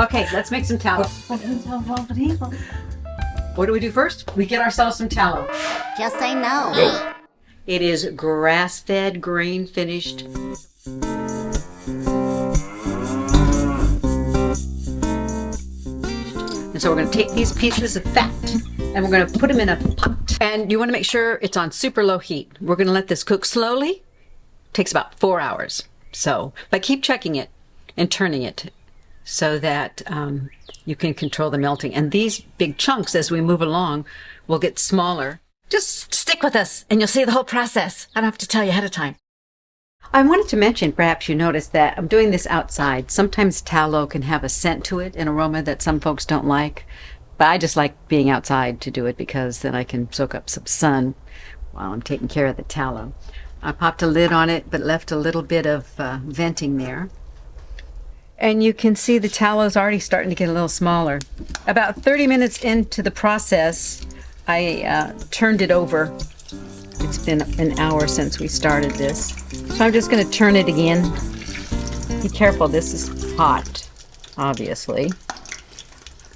Okay, let's make some tallow. What do we do first? We get ourselves some tallow. Just say no. It is grass-fed, grain-finished. And so we're going to take these pieces of fat and we're going to put them in a pot. And you want to make sure it's on super low heat. We're going to let this cook slowly. It takes about 4 hours. So, but keep checking it and turning it so that you can control the melting. And these big chunks, as we move along, will get smaller. Just stick with us and you'll see the whole process. I don't have to tell you ahead of time. I wanted to mention, perhaps you noticed that I'm doing this outside. Sometimes tallow can have a scent to it, an aroma that some folks don't like. But I just like being outside to do it because then I can soak up some sun while I'm taking care of the tallow. I popped a lid on it, but left a little bit of venting there. And you can see the tallow is already starting to get a little smaller. About 30 minutes into the process, I turned it over. It's been an hour since we started this. So I'm just going to turn it again. Be careful, this is hot, obviously.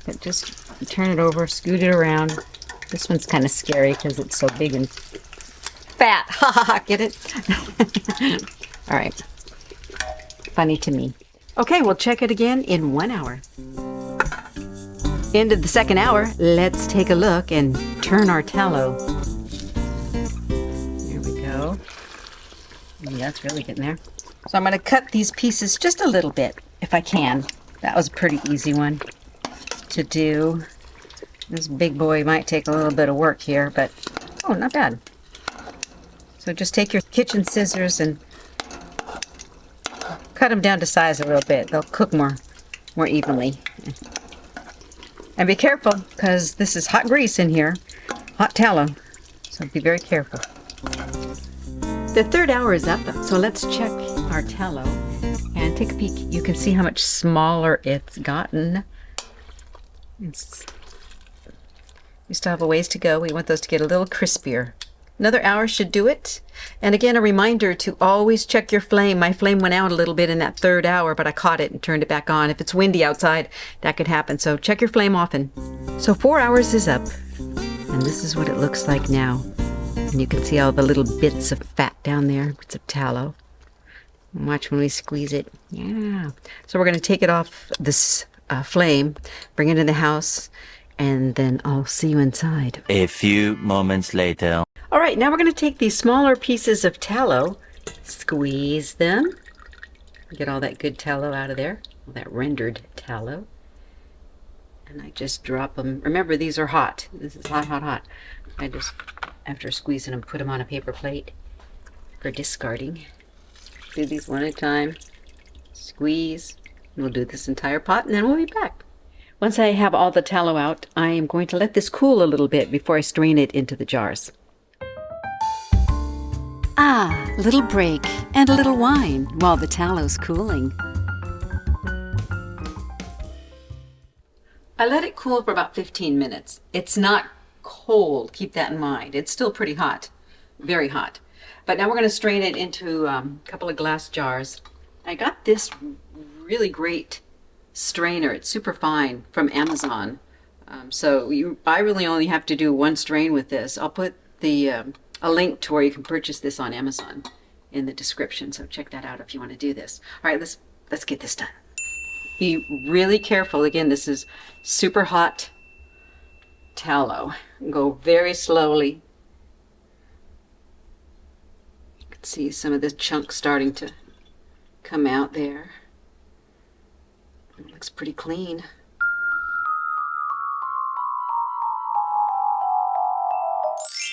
But just turn it over, scoot it around. This one's kind of scary because it's so big and fat. Ha ha ha, get it? All right. Funny to me. Okay, we'll check it again in 1 hour. End of the second hour, let's take a look and turn our tallow. There we go. Yeah, that's really getting there. So I'm going to cut these pieces just a little bit, if I can. That was a pretty easy one to do. This big boy might take a little bit of work here, but oh, not bad. So just take your kitchen scissors and cut them down to size a little bit. They'll cook more evenly. And be careful, because this is hot grease in here, hot tallow. So be very careful. The third hour is up, so let's check our tallow and take a peek. You can see how much smaller it's gotten. We still have a ways to go. We want those to get a little crispier. Another hour should do it. And again, a reminder to always check your flame. My flame went out a little bit in that third hour, but I caught it and turned it back on. If it's windy outside, that could happen. So check your flame often. So 4 hours is up. And this is what it looks like now. And you can see all the little bits of fat down there, bits of tallow. And watch when we squeeze it. Yeah. So we're going to take it off this flame, bring it in the house, and then I'll see you inside. A few moments later. All right, now we're going to take these smaller pieces of tallow, squeeze them, get all that good tallow out of there, all that rendered tallow, and I just drop them. Remember, these are hot. This is hot, hot, hot. I just, after squeezing them, put them on a paper plate for discarding. Do these one at a time, squeeze, and we'll do this entire pot, and then we'll be back. Once I have all the tallow out, I am going to let this cool a little bit before I strain it into the jars. Ah, little break and a little wine while the tallow's cooling. I let it cool for about 15 minutes. It's not cold, keep that in mind. It's still pretty hot, very hot. But now we're going to strain it into a couple of glass jars. I got this really great strainer. It's super fine from Amazon. I really only have to do one strain with this. I'll put a link to where you can purchase this on Amazon in the description. So check that out if you want to do this. All right, let's get this done. Be really careful. Again, this is super hot tallow. Go very slowly. You can see some of the chunks starting to come out there. It looks pretty clean.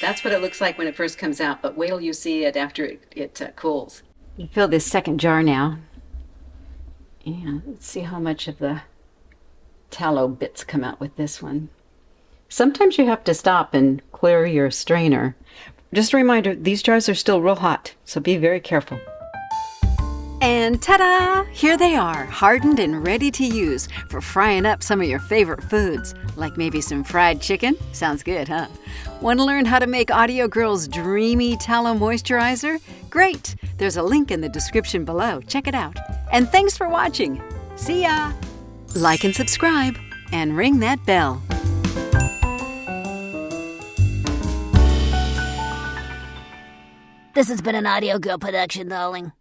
That's what it looks like when it first comes out, but wait till you see it after it cools. You fill this second jar now. And let's see how much of the tallow bits come out with this one. Sometimes you have to stop and clear your strainer. Just a reminder, these jars are still real hot, so be very careful. And ta-da! Here they are, hardened and ready to use for frying up some of your favorite foods, like maybe some fried chicken. Sounds good, huh? Want to learn how to make Audio Girl's dreamy tallow moisturizer? Great! There's a link in the description below. Check it out. And thanks for watching. See ya! like and subscribe, and ring that bell. This has been an Audio Girl production, darling.